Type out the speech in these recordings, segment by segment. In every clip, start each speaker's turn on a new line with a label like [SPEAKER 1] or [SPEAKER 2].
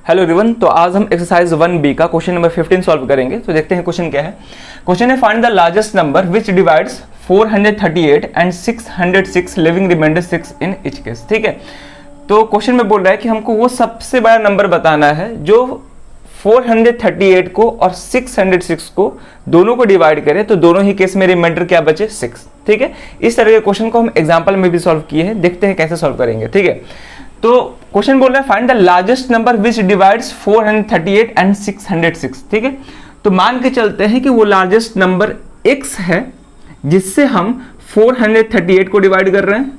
[SPEAKER 1] Hello everyone, तो आज हम एक्सरसाइज 1B का क्वेश्चन नंबर 15 सॉल्व करेंगे। तो देखते हैं क्वेश्चन क्या है। क्वेश्चन है find the largest number which divides 438 and 606 leaving remainder 6 in each case. ठीक है, तो क्वेश्चन में बोल रहा है कि हमको वो सबसे बड़ा नंबर बताना है जो 438 को और 606 को दोनों को डिवाइड करे, तो दोनों ही केस में रिमाइंडर क्या बचे 6। ठीक है, इस तरह के क्वेश्चन को हम एग्जांपल में भी सॉल्व किए हैं, देखते हैं कैसे सॉल्व करेंगे। ठीक है, तो क्वेश्चन बोल रहा है find the largest number which divides 438 and 606। ठीक है, तो मान के चलते हैं कि वो लार्जेस्ट नंबर x है जिससे हम 438 को डिवाइड कर रहे हैं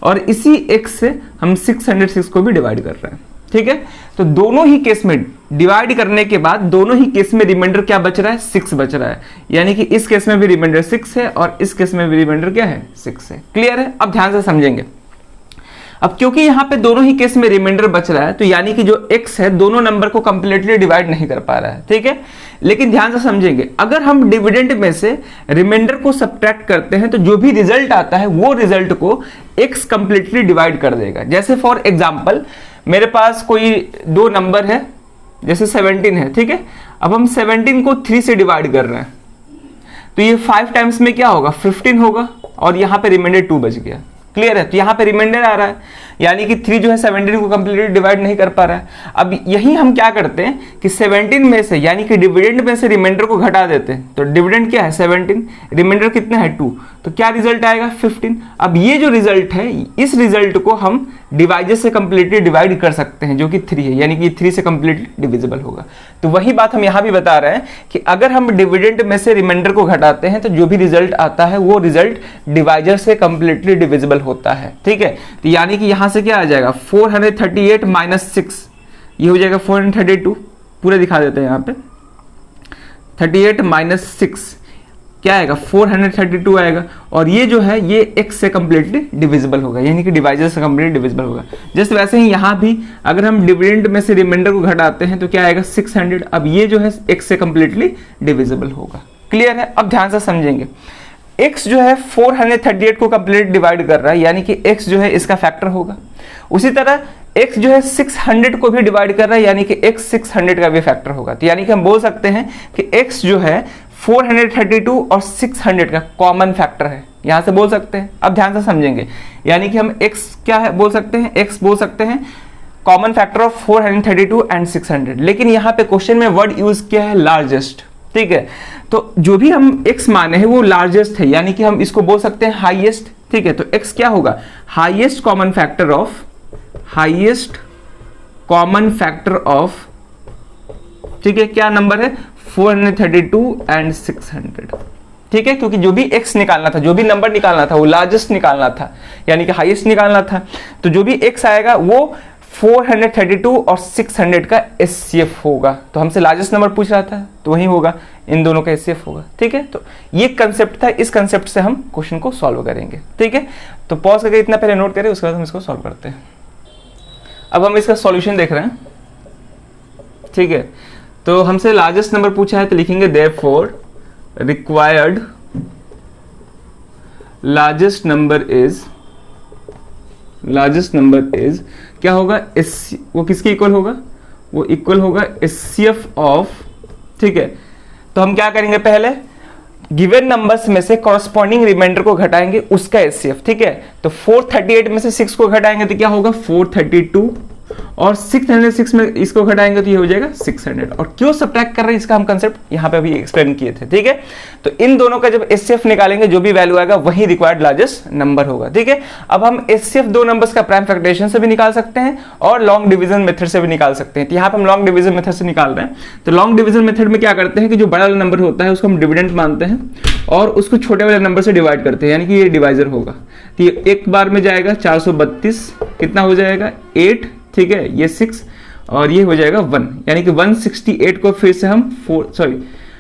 [SPEAKER 1] और इसी x से हम 606 को भी डिवाइड कर रहे हैं। ठीक है, तो दोनों ही केस में डिवाइड करने के बाद दोनों ही केस में रिमाइंडर क्या बच रहा है, 6 बच रहा है। यानी कि इस केस में भी रिमाइंडर 6 है और इस केस में भी रिमाइंडर क्या है, 6 है। क्लियर है? अब ध्यान से समझेंगे। अब क्योंकि यहां पे दोनों ही केस में रिमाइंडर बच रहा है, तो यानी कि जो x है दोनों नंबर को कंप्लीटली डिवाइड नहीं कर पा रहा है। ठीक है, लेकिन ध्यान से समझेंगे, अगर हम डिविडेंड में से रिमाइंडर को सब्ट्रैक्ट करते हैं तो जो भी रिजल्ट आता है वो रिजल्ट को x कंप्लीटली डिवाइड कर देगा। जैसे फॉर एग्जांपल मेरे पास कोई दो नंबर है, जैसे 17 है। ठीक है, अब हम 17 को 3 से डिवाइड कर रहे हैं, तो ये 5 टाइम्स में क्या होगा, 15 होगा और यहां पे रिमाइंडर 2 बच गया। क्लियर है? तो यहां पे रिमाइंडर आ रहा है, यानी कि 3 जो है 17 को कंप्लीटली डिवाइड नहीं कर पा रहा है। अब यही हम क्या करते हैं कि 17 में से यानी कि डिविडेंड में से रिमाइंडर को घटा देते हैं। तो डिविडेंड क्या है 17, रिमाइंडर कितना है 2, तो क्या रिजल्ट आएगा 15। अब ये जो रिजल्ट है, इस रिजल्ट को हम डिवाइजर से कंप्लीटली डिवाइड कर सकते हैं, जो कि 3 है, यानी कि 3 से कंप्लीटली डिविजिबल होगा। तो वही बात हम यहां भी बता रहे हैं कि अगर हम डिविडेंड में से रिमाइंडर को घटाते हैं तो जो भी रिजल्ट आता है वो रिजल्ट डिवाइजर से कंप्लीटली डिविजिबल होता है। ठीक है, तो यानी कि यहां से क्या आ जाएगा 438 माइनस 6, ये हो जाएगा 432। पूरे दिखा देते हैं यहां पे, 38 माइनस 6 क्या आएगा 432 आएगा, और ये जो है ये x से कंप्लीटली डिविजिबल होगा, यानी कि डिवाइजर से कंप्लीटली डिविजिबल होगा। जस्ट वैसे ही यहां भी अगर हम डिविडेंड में से रिमाइंडर को घटाते हैं तो क्या आएगा 600, अब ये जो है x से कंप्लीटली डिविजिबल होगा। क्लियर है? अब ध्यान से समझेंगे, x जो है 438 को कंप्लीट डिवाइड कर रहा है, यानी कि x जो है इसका फैक्टर होगा। उसी तरह x जो है 600 को भी डिवाइड कर रहा है, यानी कि x 600 का भी फैक्टर होगा। तो यानी कि हम बोल सकते हैं कि x जो है 432 और 600 का कॉमन फैक्टर है, यहां से बोल सकते हैं। अब ध्यान से समझेंगे, यानी कि हम x क्या है बोल सकते हैं, x बोल सकते हैं कॉमन फैक्टर ऑफ 432 एंड 600। लेकिन यहां पे क्वेश्चन में वर्ड यूज किया है लार्जेस्ट। ठीक है, तो जो भी हम x माने हैं वो लार्जेस्ट है, यानी कि हम इसको बोल सकते हैं हाईएस्ट। ठीक है, तो x क्या होगा, highest common factor of, highest common factor of, ठीक है, क्या नंबर है 432 एंड 600। ठीक है, क्योंकि जो भी x निकालना था, जो भी नंबर निकालना था वो लार्जेस्ट निकालना था, यानी कि हाईएस्ट निकालना था। तो जो भी x आएगा वो 432 और 600 का एचसीएफ होगा। तो हमसे लार्जेस्ट नंबर पूछ रहा था तो वही होगा, इन दोनों का एचसीएफ होगा। ठीक है, तो ये कंसेप्ट था, इस कंसेप्ट से हम क्वेश्चन को सॉल्व करेंगे। ठीक है, तो पॉज करके इतना पहले नोट करें, उसके बाद हम इसको सॉल्व करते हैं। अब हम इसका सॉल्यूशन देख रहे हैं। ठीक है, तो हमसे लार्जेस्ट नंबर पूछा है तो लिखेंगे therefore required largest number is क्या होगा, वो किसके इक्वल होगा, वो इक्वल होगा एचसीएफ ऑफ। ठीक है, तो हम क्या करेंगे, पहले गिवन नंबर्स में से कॉरस्पॉन्डिंग रिमाइंडर को घटाएंगे, उसका एचसीएफ। ठीक है, तो 438 में से 6 को घटाएंगे तो क्या होगा 432, और 606 में इसको घटाएंगे तो ये हो जाएगा 600। और क्यों सब्ट्रैक्ट कर रहे हैं इसका हम कंसेप्ट यहां पे अभी एक्सप्लेन किए थे। ठीक है, तो इन दोनों का जब एचसीएफ निकालेंगे जो भी वैल्यू आएगा वही रिक्वायर्ड लार्जेस्ट नंबर होगा। ठीक है, अब हम एचसीएफ दो नंबर्स का प्राइम फैक्टराइजेशन से भी निकाल सकते हैं और लॉन्ग डिवीजन मेथड से भी निकाल सकते हैं। तो यहाँ पे हम लॉन्ग डिवीजन मेथड से निकाल रहे हैं। तो लॉन्ग डिवीजन मेथड में क्या करते हैं कि जो बड़ा वाला नंबर होता है उसको हम डिविडेंड मानते हैं और उसको छोटे वाले नंबर से डिवाइड करते हैं, यानी कि ये डिवाइजर होगा। तो ये एक बार में जाएगा 432, कितना हो जाएगा 8। ठीक है, ये 6 और ये हो जाएगा 1, यानी कि 168 को फिर से हम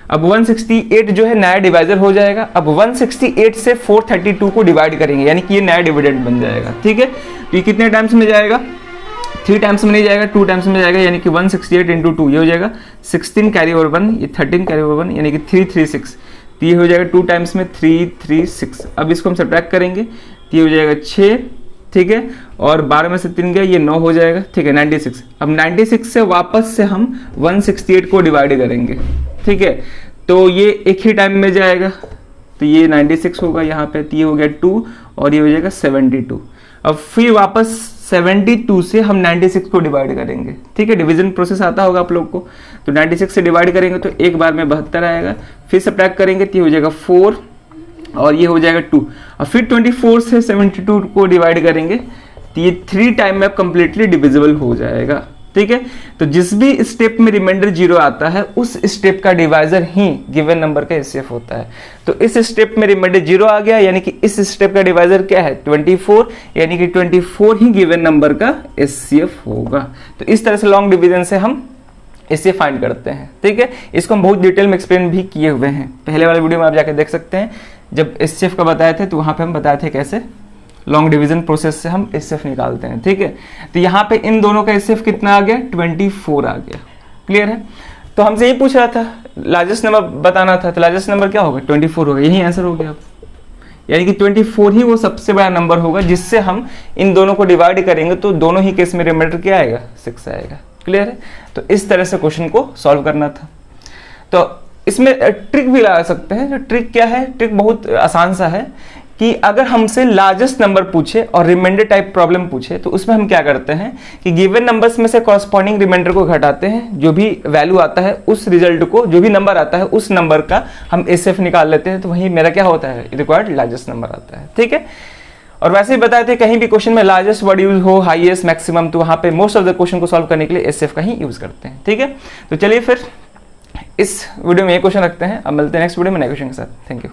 [SPEAKER 1] अब 168 जो है नया डिवाइजर हो जाएगा। अब 168 से 432 को डिवाइड करेंगे, यानी कि ये नया डिविडेंड बन जाएगा। ठीक है, तो ये कितने टाइम्स में जाएगा, 3 टाइम्स में नहीं जाएगा, 2 टाइम्स में जाएगा, यानी कि 168 इंटू 2 ये हो जाएगा 16 कैरी ओवर 1, ये 13 कैरी ओवर 1, यानी कि 336। तो ये हो जाएगा 2 टाइम्स में 336। अब इसको हम सब्ट्रैक्ट करेंगे तो ये हो जाएगा 6 ठीक है, और 12 में से 3 गया, ये 9 हो जाएगा, ठीक है 96। अब 96 से वापस से हम 168 को डिवाइड करेंगे, ठीक है, तो ये एक ही टाइम में जाएगा, तो ये 96 होगा यहाँ पे, तो ये हो गया 2 और ये हो जाएगा 72। अब फिर वापस 72 से हम 96 को डिवाइड करेंगे, ठीक है, डिवीजन प्रोसेस आता होगा आप लोग को, तो 96 से डिवाइड करेंगे तो एक बार में 72 आएगा, फिर सब्ट्रैक्ट करेंगे तो ये हो जाएगा 4 और ये हो जाएगा 2, और फिर 24 से 72 को डिवाइड करेंगे तो ये 3 टाइम में कंप्लीटली डिविजिबल हो जाएगा, ठीक है। तो जिस भी स्टेप में रिमाइंडर 0 आता है उस स्टेप का डिवाइजर ही गिवन नंबर का एचसीएफ होता है। तो इस स्टेप में रिमाइंडर 0 आ गया, यानी कि इस स्टेप का डिवाइजर क्या है 24, यानी कि 24 ही गिवन नंबर का एचसीएफ होगा। तो इस तरह से लॉन्ग डिवीजन से हम इसे फाइंड करते हैं, ठीक है। इसको हम बहुत डिटेल में एक्सप्लेन भी किए हुए हैं, पहले वाले वीडियो में आप जाकर देख सकते हैं, जब एचसीएफ का बताए थे तो वहां पे हम बताए थे कैसे लॉन्ग डिवीजन प्रोसेस से हम एचसीएफ निकालते हैं, ठीक है। तो यहाँ पे इन दोनों का एचसीएफ कितना आ गया 24 आ गया, क्लियर है। तो हमसे ये पूछ रहा था लार्जेस्ट नंबर बताना था, तो लार्जेस्ट नंबर क्या होगा 24 होगा, यही आंसर हो गया, यानी कि 24 ही वो सबसे बड़ा नंबर होगा जिससे हम इन दोनों को डिवाइड करेंगे तो दोनों ही केस में रिमाइंडर क्या आएगा 6 आएगा, क्लियर है। तो इस तरह से क्वेश्चन को सॉल्व करना था। तो इसमें ट्रिक भी लगा सकते हैं, तो ट्रिक क्या है, ट्रिक बहुत आसान सा है कि अगर हमसे लार्जेस्ट नंबर पूछे और रिमाइंडर टाइप प्रॉब्लम पूछे तो उसमें हम क्या करते हैं कि गिवन नंबर्स में से कॉरस्पॉन्डिंग रिमाइंडर को घटाते हैं, जो भी वैल्यू आता है उस रिजल्ट को, जो भी नंबर आता है उस नंबर का हम एचसीएफ निकाल लेते हैं, तो वही मेरा क्या होता है रिक्वायर्ड लार्जेस्ट नंबर आता है, ठीक है। और वैसे ही बताए थे कहीं भी क्वेश्चन में लार्जेस्ट वर्ड यूज हो, हाईएस्ट, मैक्सिमम, तो वहां पे मोस्ट ऑफ द क्वेश्चन को सॉल्व करने के लिए एचसीएफ का ही यूज करते हैं, ठीक है। तो चलिए फिर इस वीडियो में ये क्वेश्चन रखते हैं, अब मिलते हैं नेक्स्ट वीडियो में नए क्वेश्चन के साथ। Thank you.